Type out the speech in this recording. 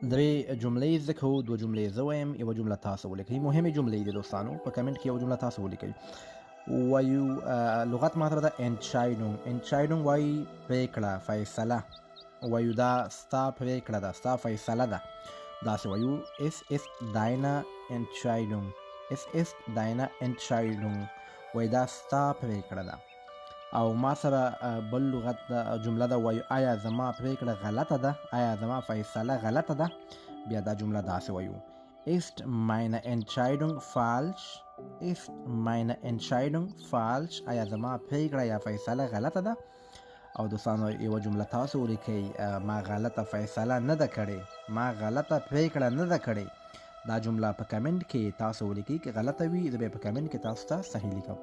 درې جملې زده کوو، دوه جملې زه وایم، یوه جمله تاسو ولیکئ. مهمې جملې دي دوستانو، په کمنټ کې یوه جمله تاسو ولیکئ. وایو لغت ماته ده انټشایډونګ. انټشایډونګ وایي پرېکړه، فیصله. وایو دا ستا پرېکړه ده، ستا فیصله ده. داسې وایو es ist deine Entscheidung. es ist deine Entscheidung. وایي دا ستا پرېکړه ده. او ما سره بل لغت د جمله ده، وایو آیا زما پرېکړه غلطه ده، آیا زما فیصله غلطه ده. بیا دا جمله داسې وایو ist meine Entscheidung falsch. ist meine Entscheidung falsch. آیا زما پرېکړه یا فیصله غلطه ده. او دوستانو یوه جمله تاسو ولیکئ، ما غلطه فیصله نه ده کړې، ما غلطه پرېکړه نه ده کړې. دا جمله په کمنټ کې تاسو ولیکئ، که غلطه وي زه به په کمنټ کې تاسو ته صحیح لیکم.